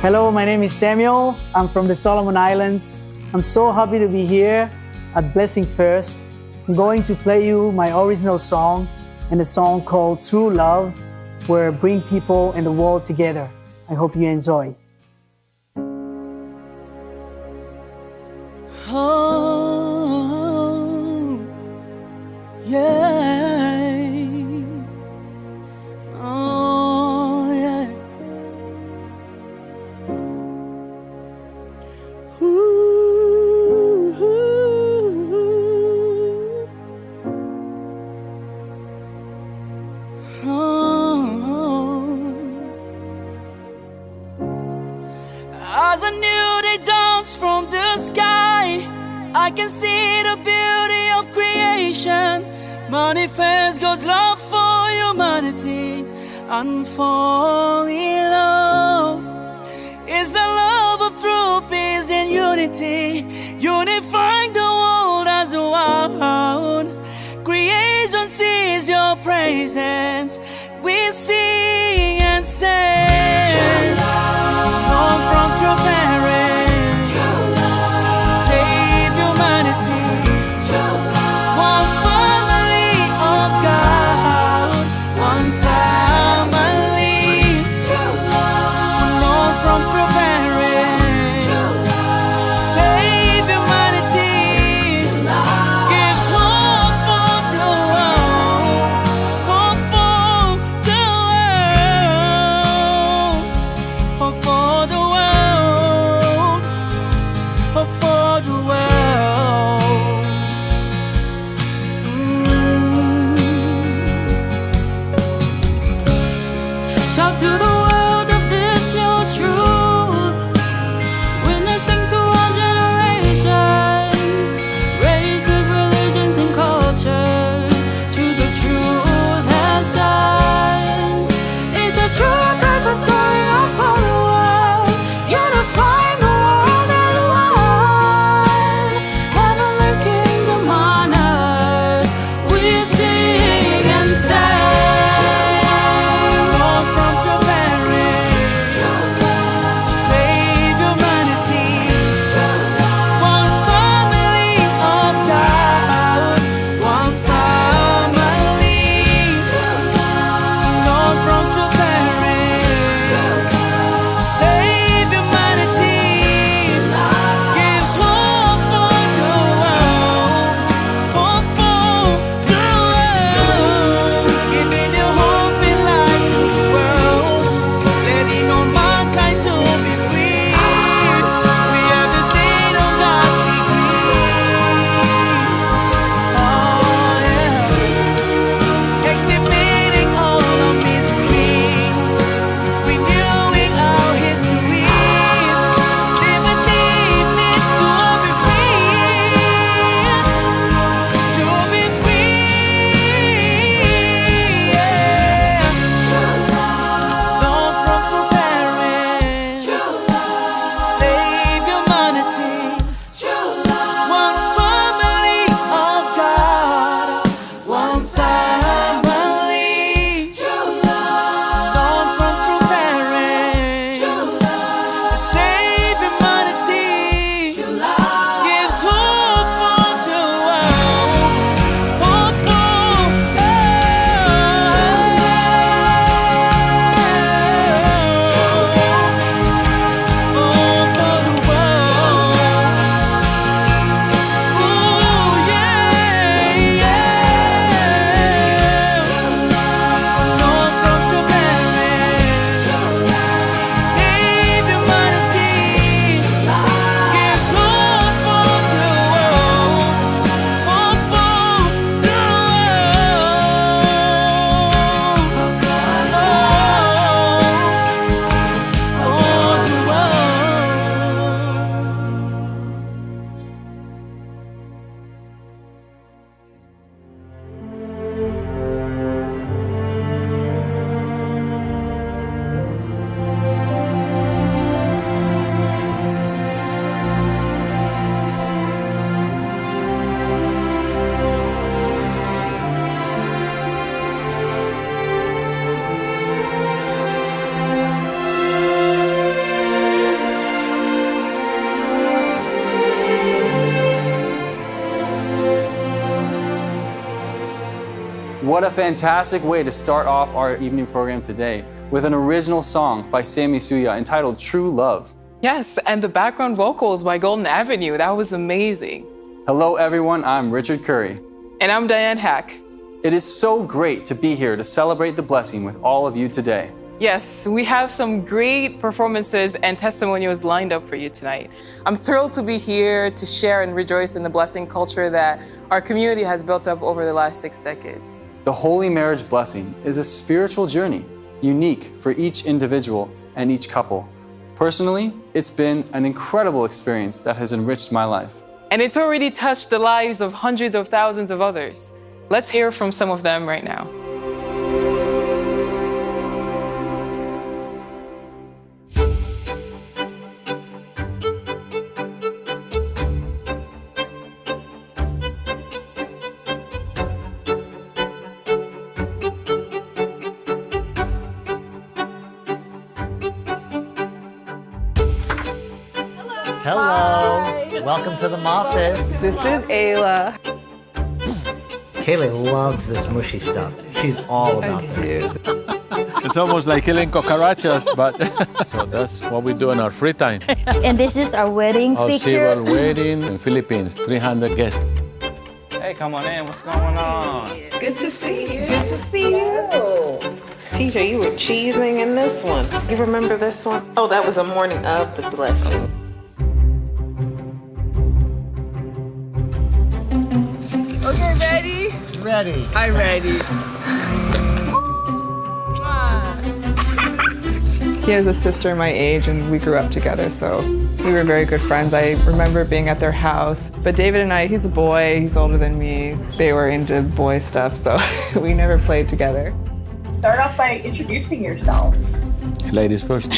Hello, my name is Samuel. I'm from the Solomon Islands. I'm so happy to be here at Blessingfest. I'm going to play you my original song and a song called True Love, where I bring people and the world together. I hope you enjoy. Oh, yeah. Oh, yeah. Ooh. Oh. As I knew they dance from the sky, I can see the beauty of creation, manifest God's love for humanity, and fall in love. It's the love of true peace and unity, unifying the world as one. Creation sees your presence, we sing and say, born from true parents, save humanity, one family of God, one family, born from true parents, save humanity, gives hope for the world, hope for the world, hope for the world, hope for the world. Shout to the world of this new truth, witnessing to all generations, races, religions, and cultures. To the truth has done. It's a truth that's restoring all for the world, unifying the world as one. Heavenly kingdom on earth, we sing and say, born from true parents, a fantastic way to start off our evening program today with an original song by Sammy Suya entitled True Love. Yes, and the background vocals by Golden Avenue, that was amazing. Hello everyone, I'm Richard Curry. And I'm Diane Hack. It is so great to be here to celebrate the blessing with all of you today. Yes, we have some great performances and testimonials lined up for you tonight. I'm thrilled to be here to share and rejoice in the blessing culture that our community has built up over the last 6 decades. The Holy Marriage Blessing is a spiritual journey, unique for each individual and each couple. Personally, it's been an incredible experience that has enriched my life. And it's already touched the lives of hundreds of thousands of others. Let's hear from some of them right now. Hello. Hi. Welcome to the Moffats. This is Ayla. Kaylee loves this mushy stuff. She's all about this. It's almost like killing cucarachas, but so that's what we do in our free time. And this is our wedding Our picture. civil wedding in Philippines, 300 guests. Hey, come on in. What's going on? Good to see you. Good to see you. TJ, you were cheesing in this one. You remember this one? Oh, that was a morning of the blessing. Okay, ready? Ready. I'm ready. He has a sister my age, and we grew up together, so we were very good friends. I remember being at their house. But David and I, he's a boy, he's older than me. They were into boy stuff, so we never played together. Start off by introducing yourselves. Ladies first.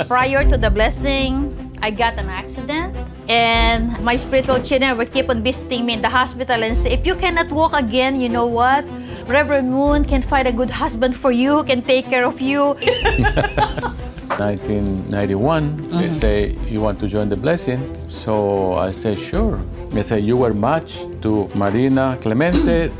Prior to the blessing, I got an accident, and my spiritual children would keep on visiting me in the hospital and say, if you cannot walk again, you know what? Reverend Moon can find a good husband for you, can take care of you. 1991, they say, you want to join the blessing? So I said, sure. They say, you were matched to Marina Clemente.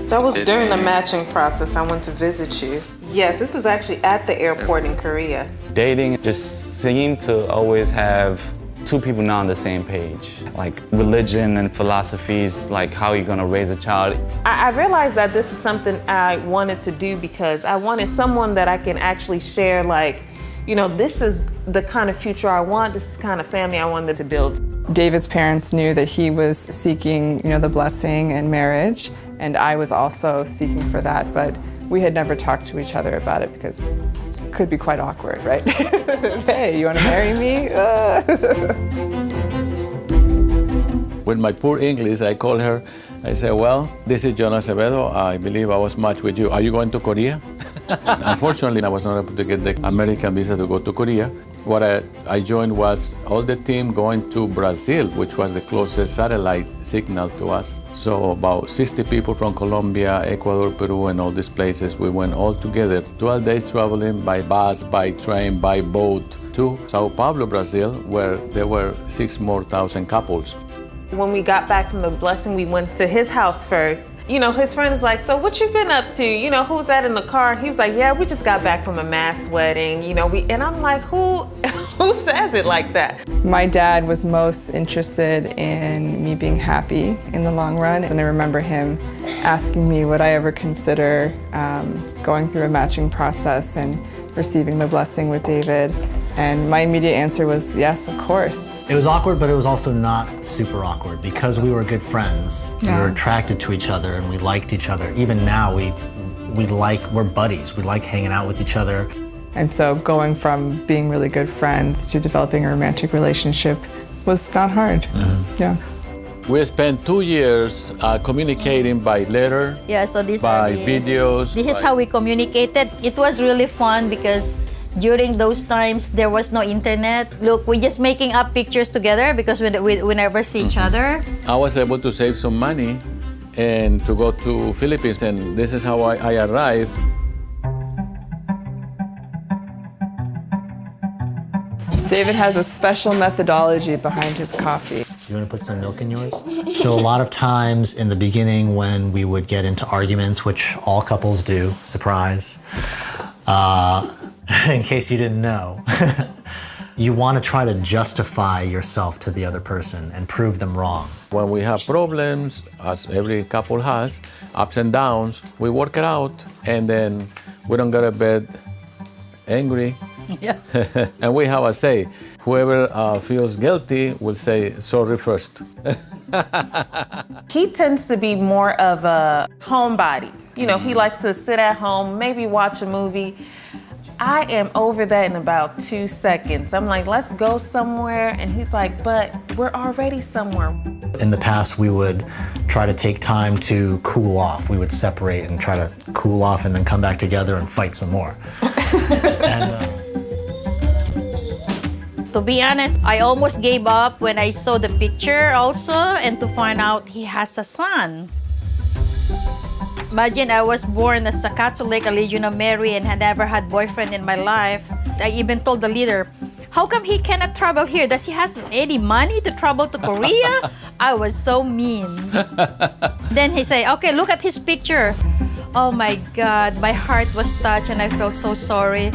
That was during the matching process. I went to visit you. Yes, this was actually at the airport in Korea. Dating just seemed to always have two people not on the same page. Like religion and philosophies, like how you're gonna raise a child. I realized that this is something I wanted to do because I wanted someone that I can actually share, like, you know, this is the kind of future I want, this is the kind of family I wanted to build. David's parents knew that he was seeking, you know, the blessing and marriage, and I was also seeking for that, but we had never talked to each other about it because it could be quite awkward, right? Hey, you want to marry me? With my poor English, I called her. I said, well, this is John Acevedo. I believe I was matched with you. Are you going to Korea? Unfortunately, I was not able to get the American visa to go to Korea. What I joined was all the team going to Brazil, which was the closest satellite signal to us. So about 60 people from Colombia, Ecuador, Peru, and all these places, we went all together. 12 days traveling by bus, by train, by boat to Sao Paulo, Brazil, where there were 6,000 more couples. When we got back from the blessing, we went to his house first. You know, his friend is like, so what you been up to? You know, who's that in the car? He was like, yeah, we just got back from a mass wedding. You know, and I'm like, who says it like that? My dad was most interested in me being happy in the long run. And I remember him asking me would I ever consider going through a matching process and receiving the blessing with David. And my immediate answer was yes, of course. It was awkward, but it was also not super awkward because we were good friends. Yeah. We were attracted to each other and we liked each other. Even now, we're buddies. We like hanging out with each other. And so going from being really good friends to developing a romantic relationship was not hard. Mm-hmm. Yeah. We spent 2 years communicating by letter, Yeah, so these by are the, videos. This is how we communicated. It was really fun because during those times there was no internet. Look, we're just making up pictures together because we never see each other. I was able to save some money and to go to Philippines, and this is how I arrived. David has a special methodology behind his coffee. You want to put some milk in yours? So a lot of times in the beginning when we would get into arguments, which all couples do, surprise, in case you didn't know, you want to try to justify yourself to the other person and prove them wrong. When we have problems, as every couple has, ups and downs, we work it out, and then we don't go to bed angry. Yeah. And we have a say, whoever feels guilty will say sorry first. He tends to be more of a homebody. You know, he likes to sit at home, maybe watch a movie. I am over that in about 2 seconds. I'm like, let's go somewhere. And he's like, but we're already somewhere. In the past, we would try to take time to cool off. We would separate and try to cool off and then come back together and fight some more. To be honest, I almost gave up when I saw the picture also and to find out he has a son. Imagine I was born as a Catholic, a Legion of Mary, and had never had boyfriend in my life. I even told the leader, how come he cannot travel here? Does he have any money to travel to Korea? I was so mean. Then he said, okay, look at his picture. Oh my God, my heart was touched and I felt so sorry.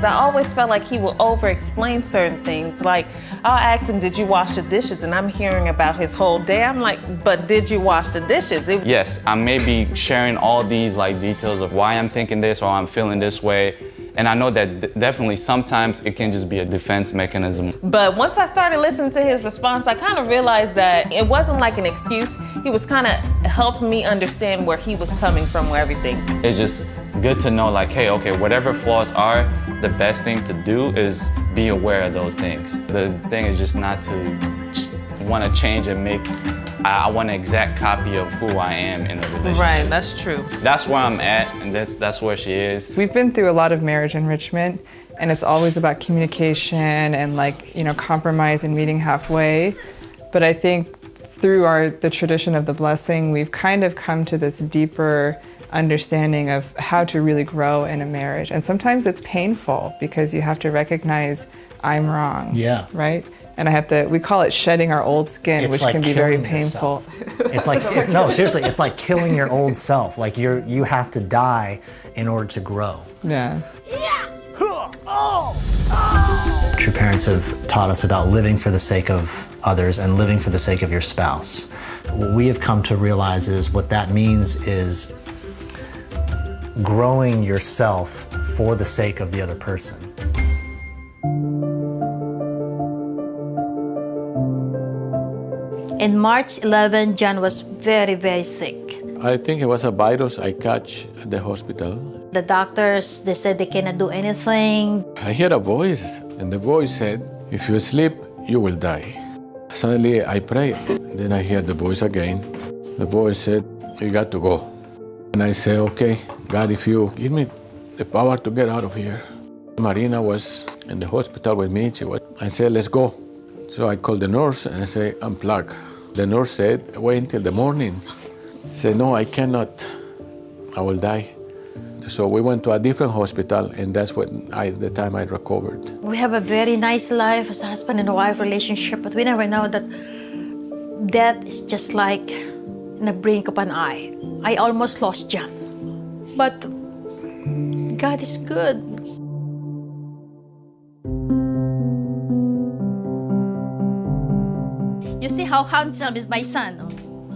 I always felt like he would over-explain certain things. Like, I'll ask him, did you wash the dishes? And I'm hearing about his whole day. I'm like, but did you wash the dishes? Yes, I may be sharing all these like details of why I'm thinking this or I'm feeling this way. And I know that definitely sometimes it can just be a defense mechanism. But once I started listening to his response, I kind of realized that it wasn't like an excuse. He was kind of helping me understand where he was coming from with everything. It's just good to know like, hey, okay, whatever flaws are, the best thing to do is be aware of those things. The thing is just not to want to change and make, I want an exact copy of who I am in the relationship. Right, that's true. That's where I'm at, and that's where she is. We've been through a lot of marriage enrichment, and it's always about communication and compromise and meeting halfway. But I think through the tradition of the blessing, we've kind of come to this deeper understanding of how to really grow in a marriage. And sometimes it's painful because you have to recognize I'm wrong. Yeah. Right? And we call it shedding our old skin, It's which like can be very killing painful. It's like, no, seriously, it's like killing your old self. Like you have to die in order to grow. Yeah. True parents have taught us about living for the sake of others and living for the sake of your spouse. What we have come to realize is what that means is growing yourself for the sake of the other person. In March 11, John was very, very sick. I think it was a virus I catch at the hospital. The doctors, they said they cannot do anything. I heard a voice, and the voice said, if you sleep, you will die. Suddenly I prayed. Then I heard the voice again. The voice said, you got to go. And I said, okay, God, if you give me the power to get out of here. Marina was in the hospital with me. I said, let's go. So I called the nurse and I said, unplug. The nurse said, wait until the morning. I said, no, I cannot. I will die. So we went to a different hospital, and that's the time I recovered. We have a very nice life as a husband and wife relationship, but we never know that death is just like in the blink of an eye. I almost lost John, but God is good. You see how handsome is my son?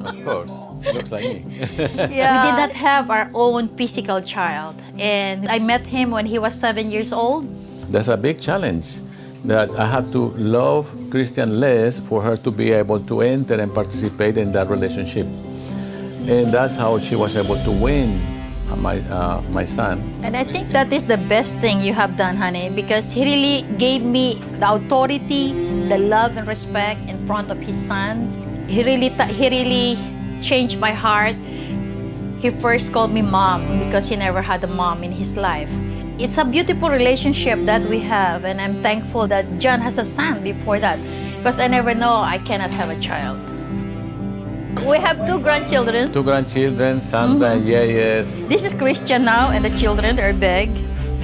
Of course, looks like me. Yeah. We did not have our own physical child, and I met him when he was 7 years old. That's a big challenge, that I had to love Christian less for her to be able to enter and participate in that relationship. And that's how she was able to win my son. And I think that is the best thing you have done, honey, because he really gave me the authority, the love and respect in front of his son. He really changed my heart. He first called me mom because he never had a mom in his life. It's a beautiful relationship that we have, and I'm thankful that John has a son before that, because I never know I cannot have a child. We have 2 grandchildren. 2 grandchildren, Sandra and Yeyes. This is Christian now, and the children are big.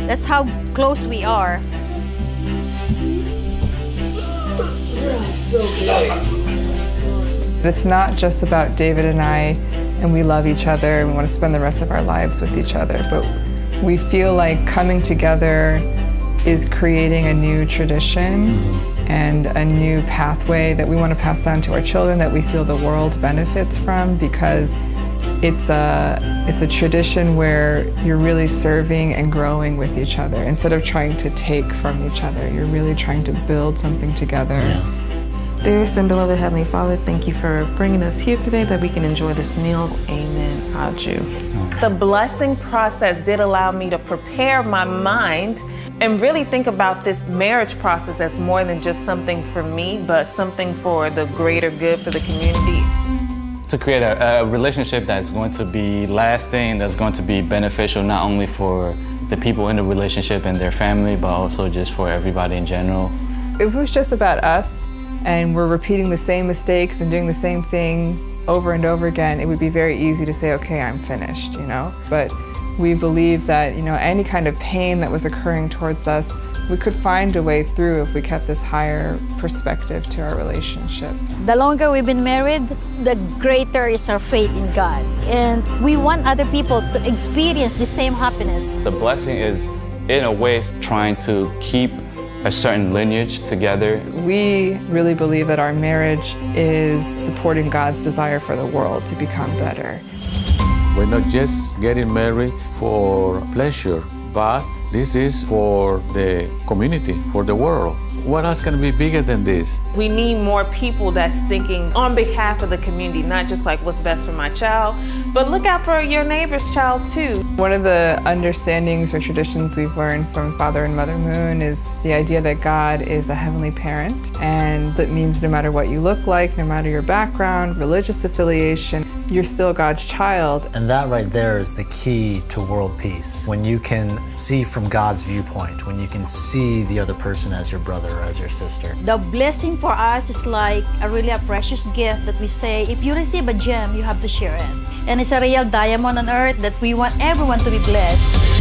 That's how close we are. It's not just about David and I, and we love each other, and we want to spend the rest of our lives with each other, but we feel like coming together is creating a new tradition and a new pathway that we want to pass on to our children that we feel the world benefits from, because it's a tradition where you're really serving and growing with each other. Instead of trying to take from each other, you're really trying to build something together. Yeah. Dearest and beloved Heavenly Father, thank you for bringing us here today that we can enjoy this meal. Amen. Aju. The blessing process did allow me to prepare my mind and really think about this marriage process as more than just something for me, but something for the greater good for the community. To create a relationship that's going to be lasting, that's going to be beneficial not only for the people in the relationship and their family, but also just for everybody in general. If it was just about us, and we're repeating the same mistakes and doing the same thing over and over again, it would be very easy to say, okay, I'm finished, But we believe that, any kind of pain that was occurring towards us, we could find a way through if we kept this higher perspective to our relationship. The longer we've been married, the greater is our faith in God. And we want other people to experience the same happiness. The blessing is, in a way, trying to keep a certain lineage together. We really believe that our marriage is supporting God's desire for the world to become better. We're not just getting married for pleasure, but this is for the community, for the world. What else can be bigger than this? We need more people that's thinking on behalf of the community, not just like what's best for my child, but look out for your neighbor's child too. One of the understandings or traditions we've learned from Father and Mother Moon is the idea that God is a heavenly parent, and that means no matter what you look like, no matter your background, religious affiliation, you're still God's child. And that right there is the key to world peace. When you can see from God's viewpoint, when you can see the other person as your brother or as your sister. The blessing for us is like a really precious gift that we say, if you receive a gem, you have to share it. And it's a real diamond on earth that we want everyone to be blessed.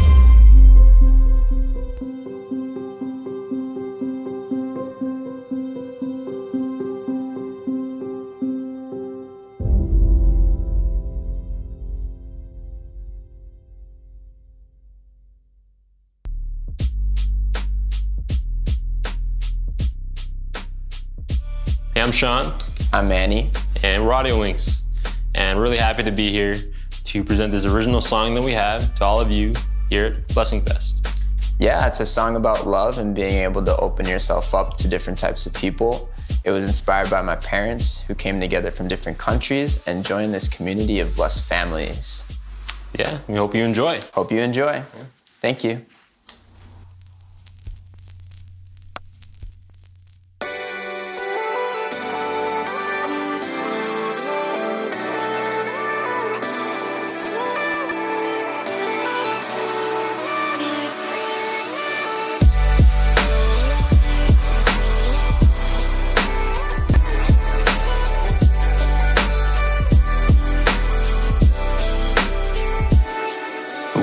Hey, I'm Sean. I'm Manny. And we're Audio Links. And really happy to be here to present this original song that we have to all of you here at Blessingfest. Yeah, it's a song about love and being able to open yourself up to different types of people. It was inspired by my parents who came together from different countries and joined this community of blessed families. Yeah, we hope you enjoy. Hope you enjoy. Yeah. Thank you.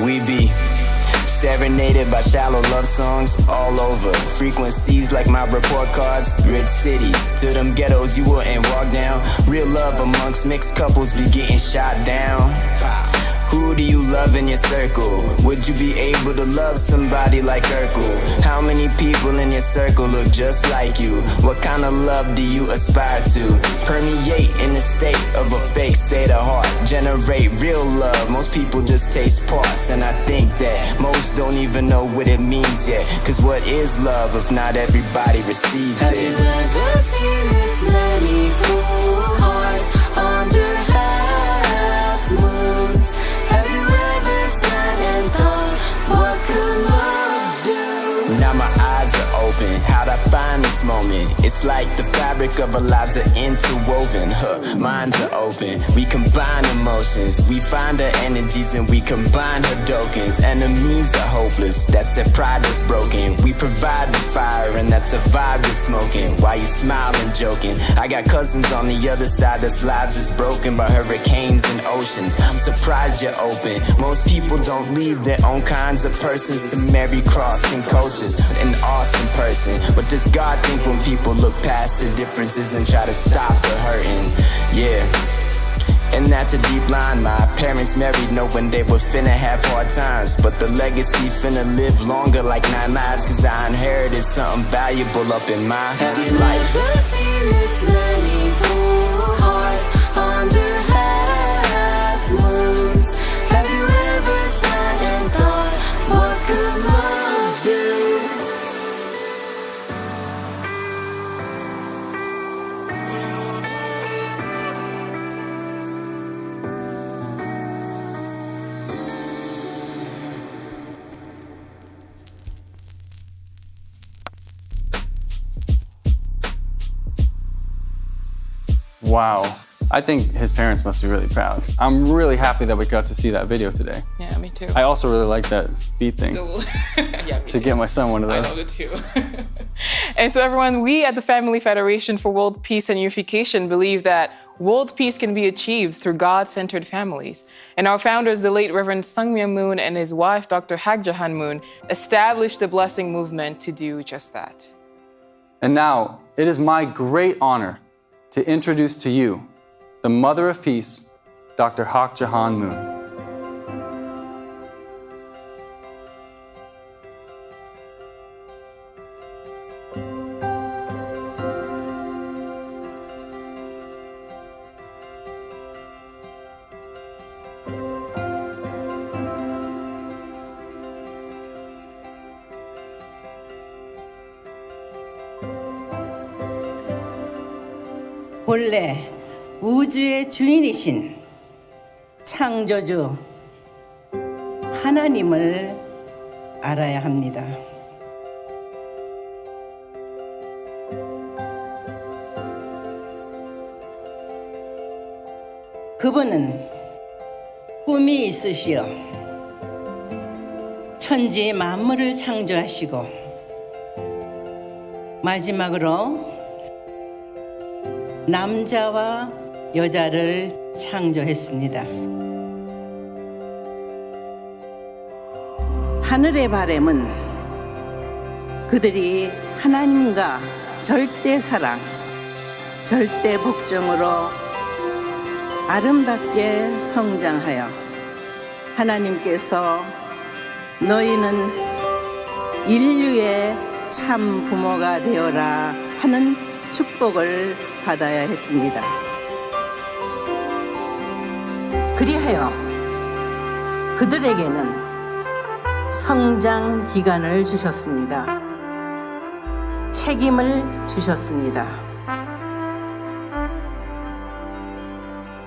We be serenaded by shallow love songs all over. Frequencies like my report cards. Rich cities to them ghettos you wouldn't walk down. Real love amongst mixed couples be getting shot down. Who do you love in your circle? Would you be able to love somebody like Urkel? How many people in your circle look just like you? What kind of love do you aspire to? Permeate in the state of a fake state of heart. Generate real love. Most people just taste parts, and I think that most don't even know what it means yet. Cause what is love if not everybody receives it? Have you ever seen this many full hearts under half moons? Have you ever sat and thought, what could love do? Now my eyes are open. How'd I find this moment? It's like the fabric of our lives are interwoven. Minds are open. We combine emotions. We find our energies and we combine her tokens. Enemies are hopeless. That's their pride that's broken. We provide the fire and that's a vibe that's smoking. Why you smiling, joking? I got cousins on the other side that's lives is broken by hurricanes and oceans. I'm surprised you're open. Most people don't leave their own kinds of persons to marry crossing cultures. An awesome person. What does God think when people look past the differences and try to stop the hurting? Yeah. And that's a deep line. My parents married knowing they were finna have hard times, but the legacy finna live longer like 9 lives, cause I inherited something valuable up in my life. Have you ever seen this many full hearts under half moons? Have you ever sat and thought, what could love do? Wow. I think his parents must be really proud. I'm really happy that we got to see that video today. Yeah, me too. I also really like that beat thing. Yeah, Should get my son one of I those. love it too. And so everyone, we at the Family Federation for World Peace and Unification believe that world peace can be achieved through God-centered families. And our founders, the late Reverend Sungmyung Moon and his wife, Dr. Hak Jahan Moon, established the Blessing Movement to do just that. And now, it is my great honor to introduce to you the Mother of Peace, Dr. Hak Jahan Moon. 본래 우주의 주인이신 창조주 하나님을 알아야 합니다. 그분은 꿈이 있으시어 천지 만물을 창조하시고 마지막으로 남자와 여자를 창조했습니다. 하늘의 바람은 그들이 하나님과 절대 사랑, 절대 복종으로 아름답게 성장하여 하나님께서 너희는 인류의 참 부모가 되어라 하는 축복을 받아야 했습니다. 그리하여 그들에게는 성장 기간을 주셨습니다. 책임을 주셨습니다.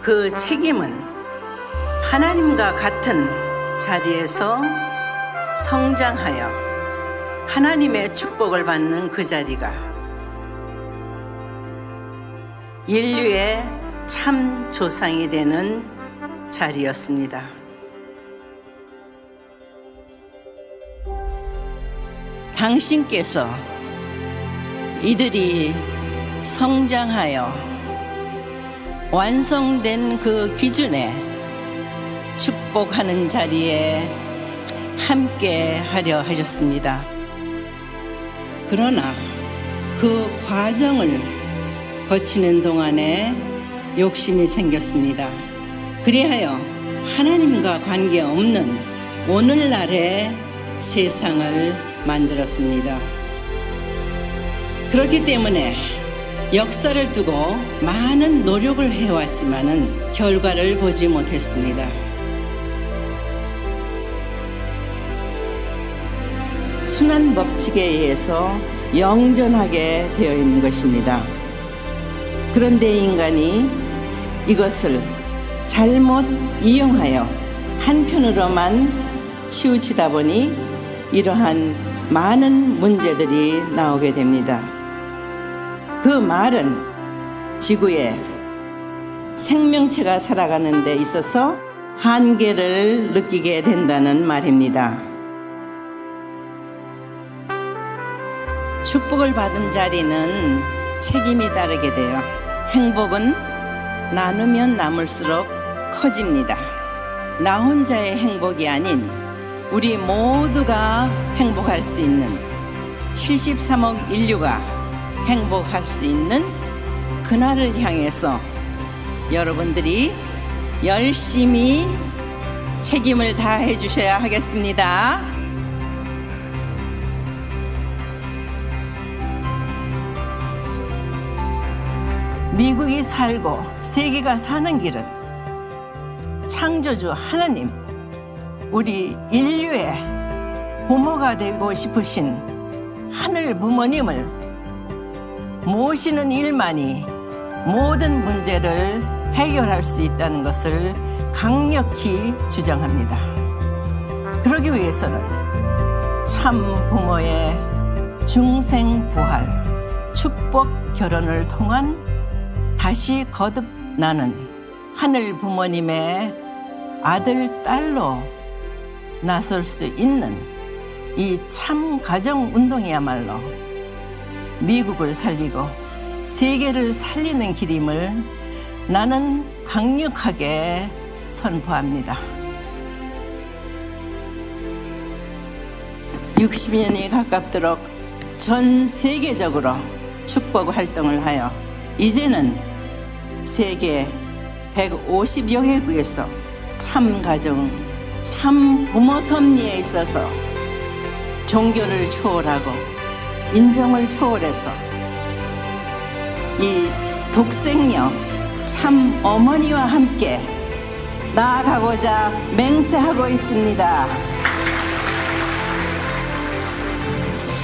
그 책임은 하나님과 같은 자리에서 성장하여 하나님의 축복을 받는 그 자리가 인류의 참 조상이 되는 자리였습니다. 당신께서 이들이 성장하여 완성된 그 기준에 축복하는 자리에 함께 하려 하셨습니다. 그러나 그 과정을 거치는 동안에 욕심이 생겼습니다. 그리하여 하나님과 관계없는 오늘날의 세상을 만들었습니다. 그렇기 때문에 역사를 두고 많은 노력을 해왔지만은 결과를 보지 못했습니다. 순환 법칙에 의해서 영존하게 되어 있는 것입니다. 그런데 인간이 이것을 잘못 이용하여 한편으로만 치우치다 보니 이러한 많은 문제들이 나오게 됩니다. 그 말은 지구에 생명체가 살아가는 데 있어서 한계를 느끼게 된다는 말입니다. 축복을 받은 자리는 책임이 따르게 돼요. 행복은 나누면 나눌수록 커집니다. 나 혼자의 행복이 아닌 우리 모두가 행복할 수 있는 73억 인류가 행복할 수 있는 그날을 향해서 여러분들이 열심히 책임을 다해 주셔야 하겠습니다. 미국이 살고 세계가 사는 길은 창조주 하나님, 우리 인류의 부모가 되고 싶으신 하늘 부모님을 모시는 일만이 모든 문제를 해결할 수 있다는 것을 강력히 주장합니다. 그러기 위해서는 참 부모의 중생부활, 축복 결혼을 통한 다시 거듭나는 하늘 부모님의 아들, 딸로 나설 수 있는 이 참 가정 운동이야말로 미국을 살리고 세계를 살리는 길임을 나는 강력하게 선포합니다. 60년이 가깝도록 전 세계적으로 축복 활동을 하여 이제는 세계 150여 개국에서 참 가정, 참 부모 섭리에 있어서 종교를 초월하고 인종을 초월해서 이 독생녀 참 어머니와 함께 나아가고자 맹세하고 있습니다.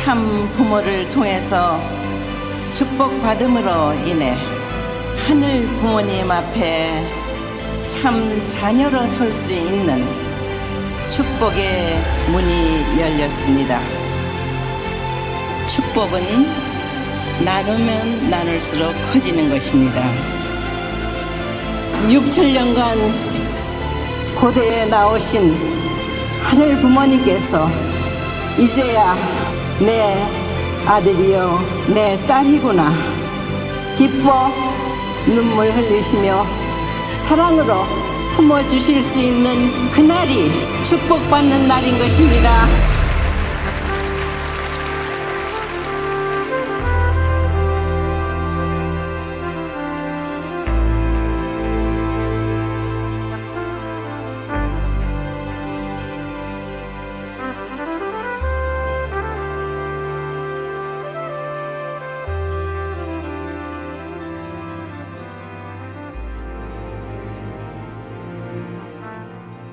참 부모를 통해서 축복받음으로 인해 하늘 부모님 앞에 참 자녀로 설 수 있는 축복의 문이 열렸습니다. 축복은 나누면 나눌수록 커지는 것입니다. 6,000년간 고대에 나오신 하늘 부모님께서 이제야 내 아들이요 내 딸이구나 기뻐 눈물 흘리시며 사랑으로 품어주실 수 있는 그날이 축복받는 날인 것입니다.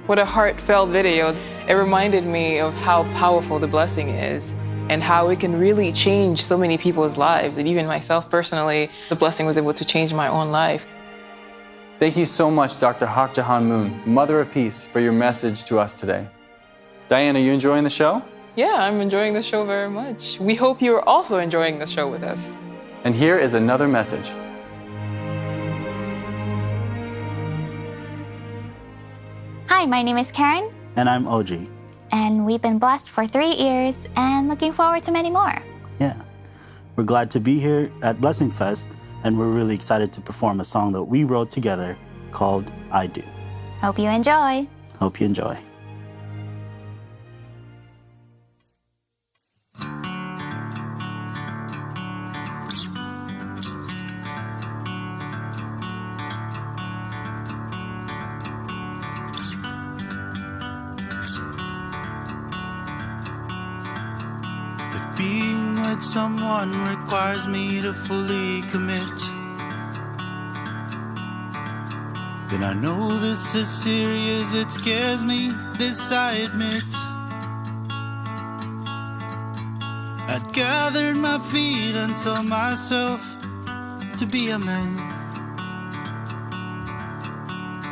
What a heartfelt video. It reminded me of how powerful the blessing is and how it can really change so many people's lives. And even myself personally, the blessing was able to change my own life. Thank you so much, Dr. Hak Jahan Moon, Mother of Peace, for your message to us today. Diane, are you enjoying the show? Yeah, I'm enjoying the show very much. We hope you are also enjoying the show with us. And here is another message. Hi, my name is Karen. And I'm OG. And we've been blessed for 3 years and looking forward to many more. Yeah. We're glad to be here at Blessingfest, and we're really excited to perform a song that we wrote together called I Do. Hope you enjoy. Hope you enjoy. Being with someone requires me to fully commit. Then I know this is serious, it scares me, this I admit. I'd gathered my feet and told myself to be a man.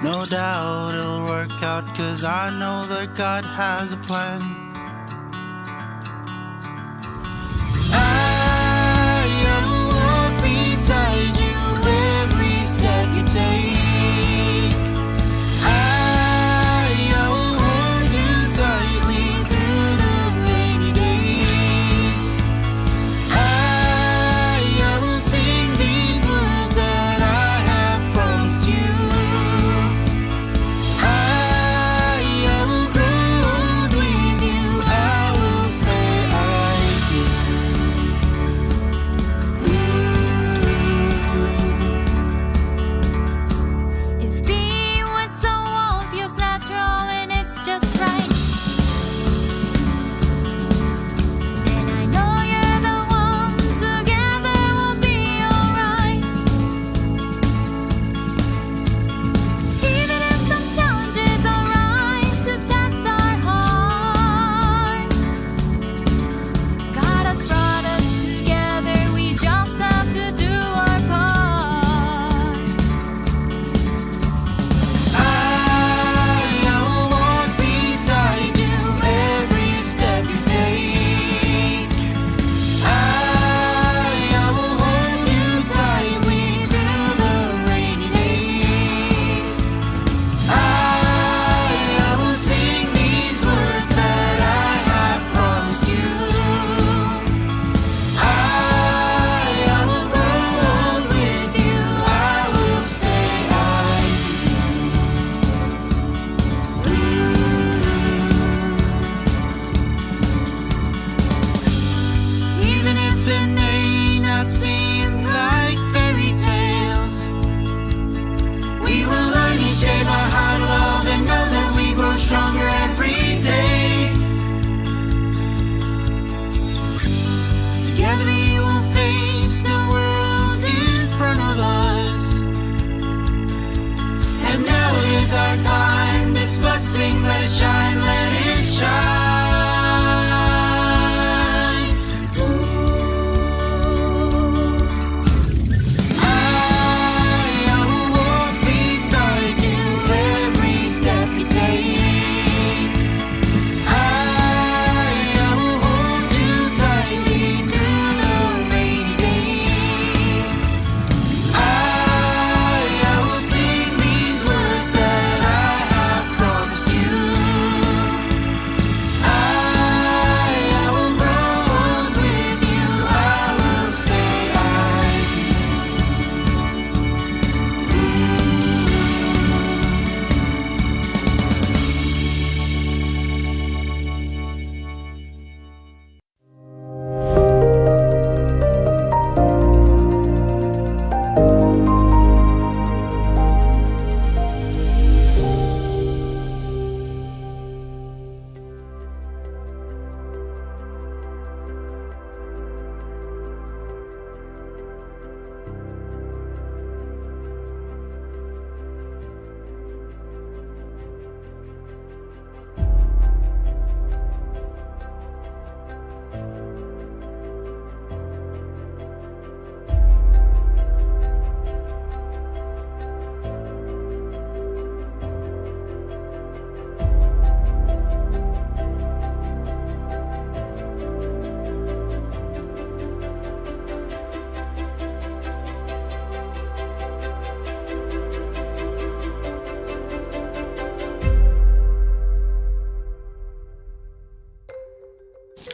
No doubt it'll work out, 'cause I know that God has a plan. Beside you every step you take. I will hold you tightly through the rainy days. I will sing these words that I have promised you. I will grow old with you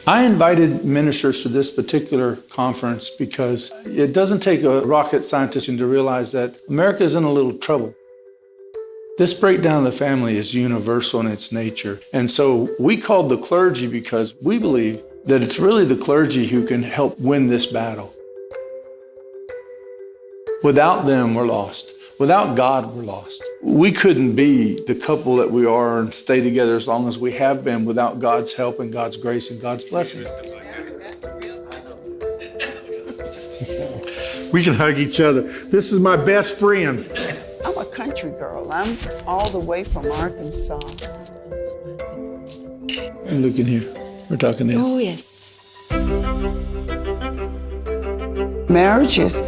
I invited ministers to this particular conference because it doesn't take a rocket scientist to realize that America is in a little trouble. This breakdown of the family is universal in its nature. And so we called the clergy because we believe that it's really the clergy who can help win this battle. Without them, we're lost. Without God, we're lost. We couldn't be the couple that we are and stay together as long as we have been without God's help and God's grace and God's blessing. We can hug each other. This is my best friend. I'm a country girl. I'm all the way from Arkansas. And look in here. We're talking now. Oh, yes. Marriage is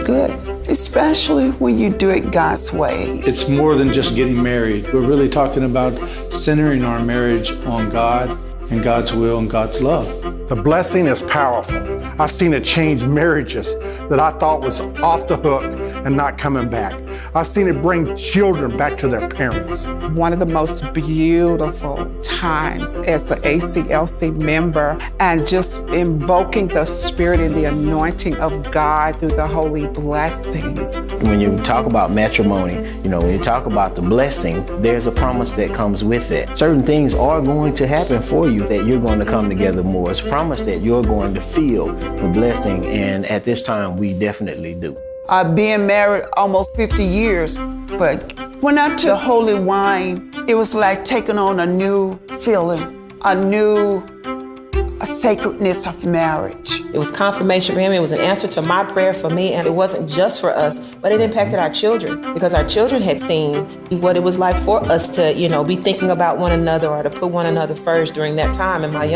good, especially when you do it God's way. It's more than just getting married. We're really talking about centering our marriage on God and God's will and God's love. The blessing is powerful. I've seen it change marriages that I thought was off the hook and not coming back. I've seen it bring children back to their parents. One of the most beautiful times as an ACLC member and just invoking the spirit and the anointing of God through the holy blessings. When you talk about matrimony, when you talk about the blessing, there's a promise that comes with it. Certain things are going to happen for you that you're going to come together more. It's a promise that you're going to feel the blessing, and at this time, we definitely do. I've been married almost 50 years, but when I took holy wine, it was like taking on a new feeling, a sacredness of marriage. It was confirmation for him. It was an answer to my prayer for me, and it wasn't just for us, but it impacted our children because our children had seen what it was like for us to, be thinking about one another or to put one another first during that time. And my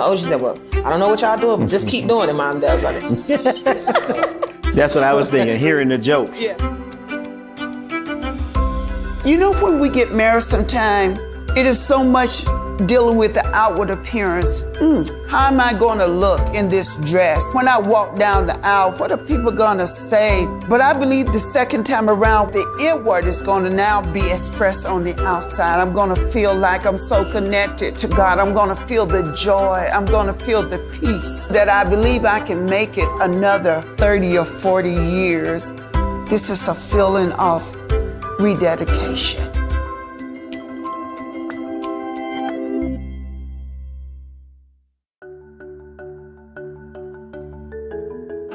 oldest said, well, I don't know what y'all doing, but just keep doing it, Mom. Dad was like, That's what I was thinking, hearing the jokes. Yeah. When we get married sometime, it is so much dealing with the outward appearance. How am I going to look in this dress? When I walk down the aisle, what are people going to say? But I believe the second time around, the inward is going to now be expressed on the outside. I'm going to feel like I'm so connected to God. I'm going to feel the joy. I'm going to feel the peace that I believe I can make it another 30 or 40 years. This is a feeling of rededication.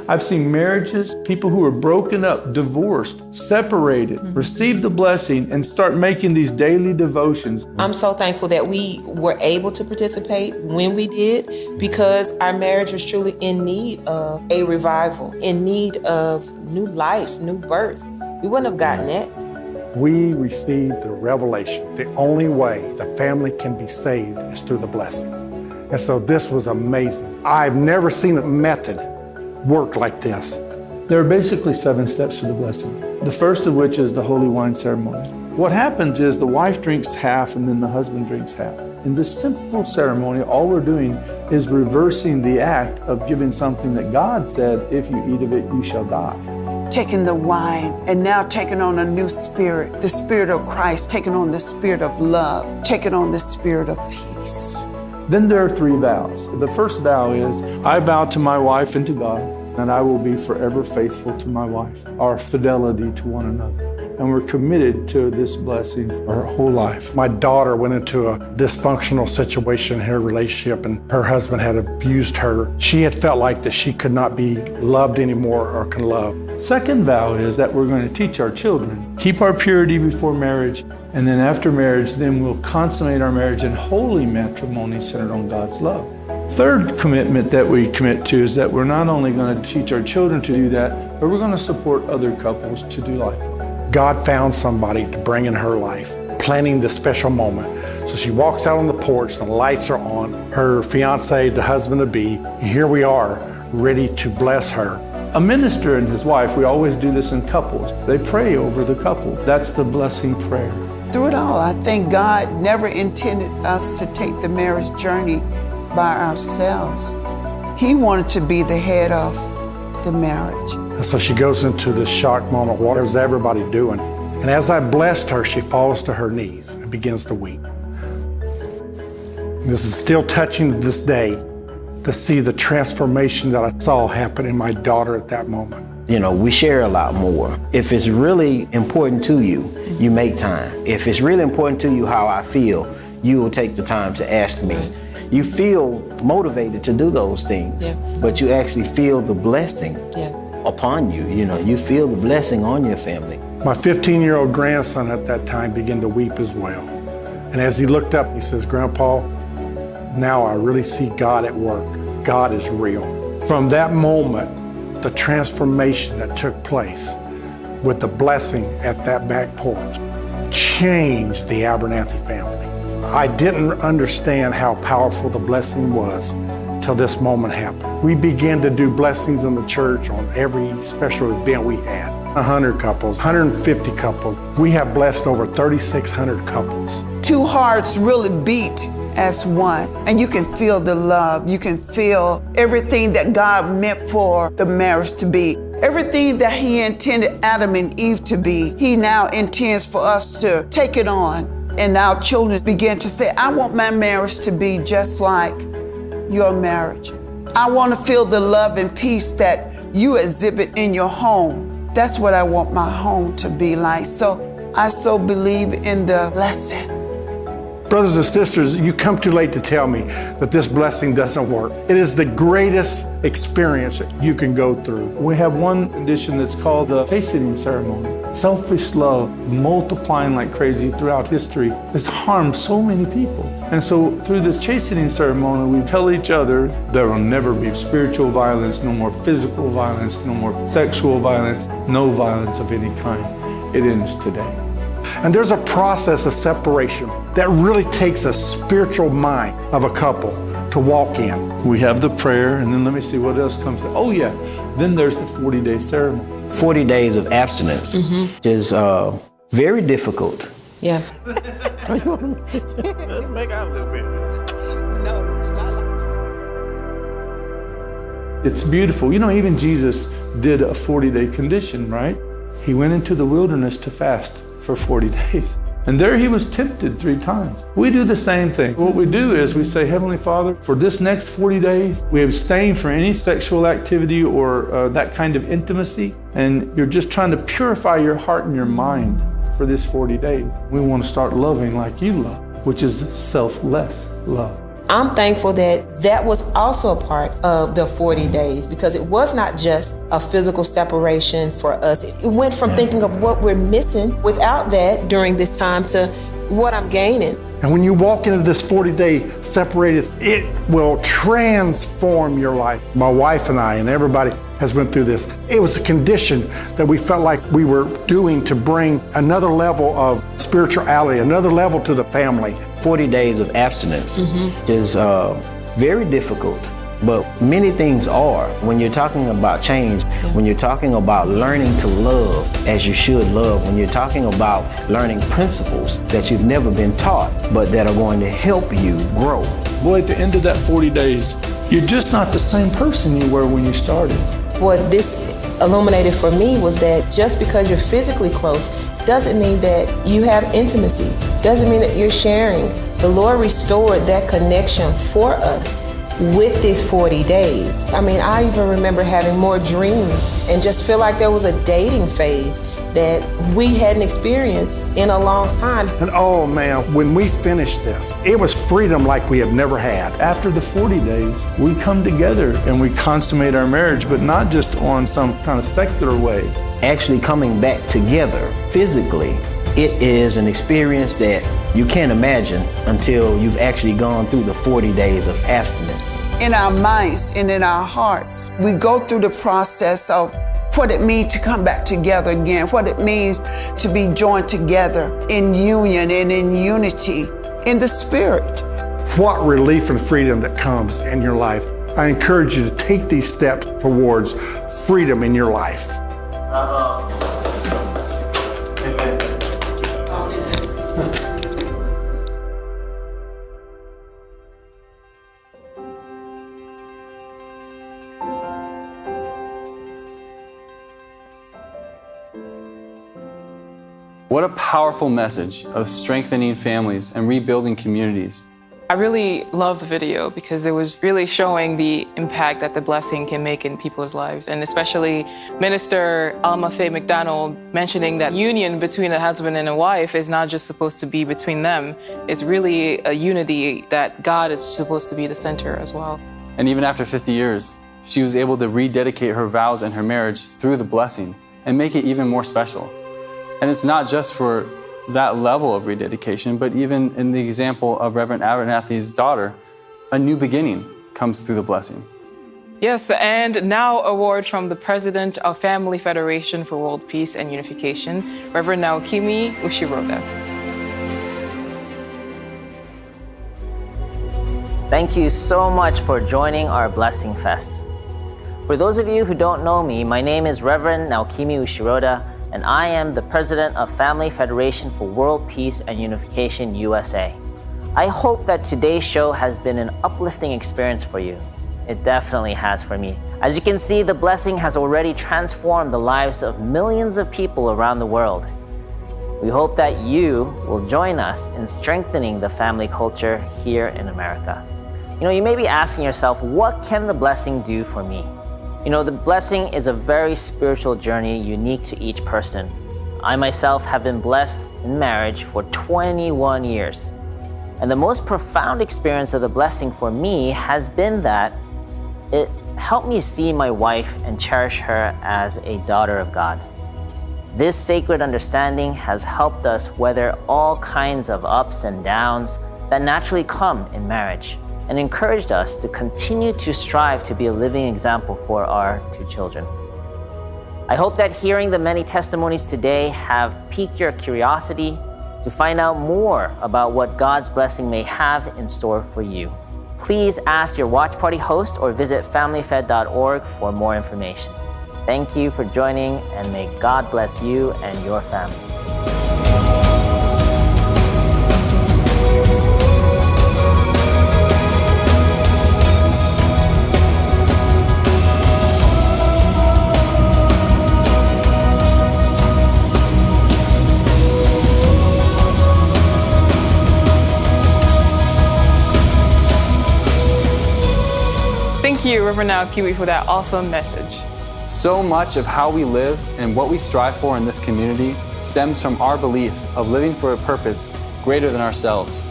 I've seen marriages, people who are broken up, divorced, separated, receive the blessing and start making these daily devotions. I'm so thankful that we were able to participate when we did because our marriage was truly in need of a revival, in need of new life, new birth. We wouldn't have gotten that. We received the revelation. The only way the family can be saved is through the blessing. And so this was amazing. I've never seen a method work like this. There are basically 7 steps to the blessing. The first of which is the holy wine ceremony. What happens is the wife drinks half and then the husband drinks half. In this simple ceremony, all we're doing is reversing the act of giving something that God said, if you eat of it, you shall die. Taking the wine and now taking on a new spirit, the spirit of Christ, taking on the spirit of love, taking on the spirit of peace. Then there are 3 vows. The first vow is, I vow to my wife and to God, and I will be forever faithful to my wife, our fidelity to one another. And we're committed to this blessing for her whole life. My daughter went into a dysfunctional situation in her relationship, and her husband had abused her. She had felt like that she could not be loved anymore or can love. Second vow is that we're going to teach our children, keep our purity before marriage, and then after marriage, then we'll consummate our marriage in holy matrimony centered on God's love. Third commitment that we commit to is that we're not only going to teach our children to do that, but we're going to support other couples to do likewise. God found somebody to bring in her life, planning this special moment. So she walks out on the porch, the lights are on, her fiance, the husband-to-be, and here we are, ready to bless her. A minister and his wife, we always do this in couples. They pray over the couple. That's the blessing prayer. Through it all, I think God never intended us to take the marriage journey by ourselves. He wanted to be the head of the marriage. And so she goes into this shock moment. What is everybody doing? And as I blessed her, she falls to her knees and begins to weep. This is still touching to this day. to see the transformation that I saw happen in my daughter at that moment. You know, we share a lot more. If it's really important to you, you make time. If it's really important to you how I feel, you will take the time to ask me. You feel motivated to do those things, but you actually feel the blessing upon you. You know, you feel the blessing on your family. My 15-year-old grandson at that time began to weep as well. And as he looked up, he says, "Grandpa, now I really see God at work. God is real." From that moment, the transformation that took place with the blessing at that back porch changed the Abernathy family. I didn't understand how powerful the blessing was till this moment happened. We began to do blessings in the church on every special event we had. 100 couples, 150 couples. We have blessed over 3,600 couples. Two hearts really beat as one, and you can feel the love. You can feel everything that God meant for the marriage to be. Everything that He intended Adam and Eve to be, He now intends for us to take it on. And our children begin to say, "I want my marriage to be just like your marriage. I want to feel the love and peace that you exhibit in your home. That's what I want my home to be like." So I so believe in the blessing. Brothers and sisters, you come too late to tell me that this blessing doesn't work. It is the greatest experience that you can go through. We have one condition that's called the chastening ceremony. Selfish love, multiplying like crazy throughout history, has harmed so many people. And so through this chastening ceremony, we tell each other there will never be spiritual violence, no more physical violence, no more sexual violence, no violence of any kind. It ends today. And there's a process of separation that really takes a spiritual mind of a couple to walk in. We have the prayer, and then let me see what else comes. Oh yeah, then there's the 40-day ceremony. 40 days of abstinence is very difficult. Yeah. Let's make out a little bit. It's beautiful. You know, even Jesus did a 40-day condition, right? He went into the wilderness to fast for 40 days. And there he was tempted 3 times. We do the same thing. What we do is we say, "Heavenly Father, for this next 40 days, we abstain from any sexual activity or that kind of intimacy. And you're just trying to purify your heart and your mind for this 40 days. We want to start loving like you love, which is selfless love." I'm thankful that that was also a part of the 40 days, because it was not just a physical separation for us. It went from thinking of what we're missing without that during this time to what I'm gaining. And when you walk into this 40-day separated, it will transform your life. My wife and I and everybody has went through this. It was a condition that we felt like we were doing to bring another level of spirituality, another level to the family. 40 days of abstinence is very difficult, but many things are. When you're talking about change, when you're talking about learning to love as you should love, when you're talking about learning principles that you've never been taught, but that are going to help you grow. Boy, at the end of that 40 days, you're just not the same person you were when you started. What this illuminated for me was that just because you're physically close doesn't mean that you have intimacy, doesn't mean that you're sharing. The Lord restored that connection for us with these 40 days. I mean, I even remember having more dreams and just feel like there was a dating phase that we hadn't experienced in a long time. And oh man, when we finished this, it was freedom like we have never had. After the 40 days, we come together and we consummate our marriage, but not just on some kind of secular way. Actually coming back together physically, it is an experience that you can't imagine until you've actually gone through the 40 days of abstinence. In our minds and in our hearts, we go through the process of what it means to come back together again, what it means to be joined together in union and in unity in the Spirit. What relief and freedom that comes in your life. I encourage you to take these steps towards freedom in your life. What a powerful message of strengthening families and rebuilding communities. I really love the video because it was really showing the impact that the blessing can make in people's lives, and especially Minister Alma Faye McDonald mentioning that union between a husband and a wife is not just supposed to be between them. It's really a unity that God is supposed to be the center as well. And even after 50 years, she was able to rededicate her vows and her marriage through the blessing and make it even more special. And it's not just for that level of rededication, but even in the example of Reverend Abernathy's daughter, a new beginning comes through the blessing. Yes, and now award from the President of Family Federation for World Peace and Unification, Reverend Naokimi Ushiroda. Thank you so much for joining our Blessing Fest. For those of you who don't know me, my name is Reverend Naokimi Ushiroda, and I am the President of Family Federation for World Peace and Unification USA. I hope that today's show has been an uplifting experience for you. It definitely has for me. As you can see, the blessing has already transformed the lives of millions of people around the world. We hope that you will join us in strengthening the family culture here in America. You may be asking yourself, what can the blessing do for me? The blessing is a very spiritual journey unique to each person. I myself have been blessed in marriage for 21 years. And the most profound experience of the blessing for me has been that it helped me see my wife and cherish her as a daughter of God. This sacred understanding has helped us weather all kinds of ups and downs that naturally come in marriage, and encouraged us to continue to strive to be a living example for our two children. I hope that hearing the many testimonies today have piqued your curiosity to find out more about what God's blessing may have in store for you. Please ask your watch party host or visit familyfed.org for more information. Thank you for joining, and may God bless you and your family. Thank you, Reverend Naokimi, for that awesome message. So much of how we live and what we strive for in this community stems from our belief of living for a purpose greater than ourselves.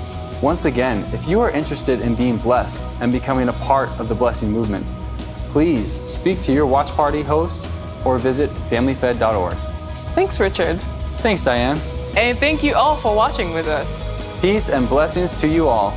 Once again, if you are interested in being blessed and becoming a part of the blessing movement, please speak to your watch party host or visit familyfed.org. Thanks, Richard. Thanks, Diane. And thank you all for watching with us. Peace and blessings to you all.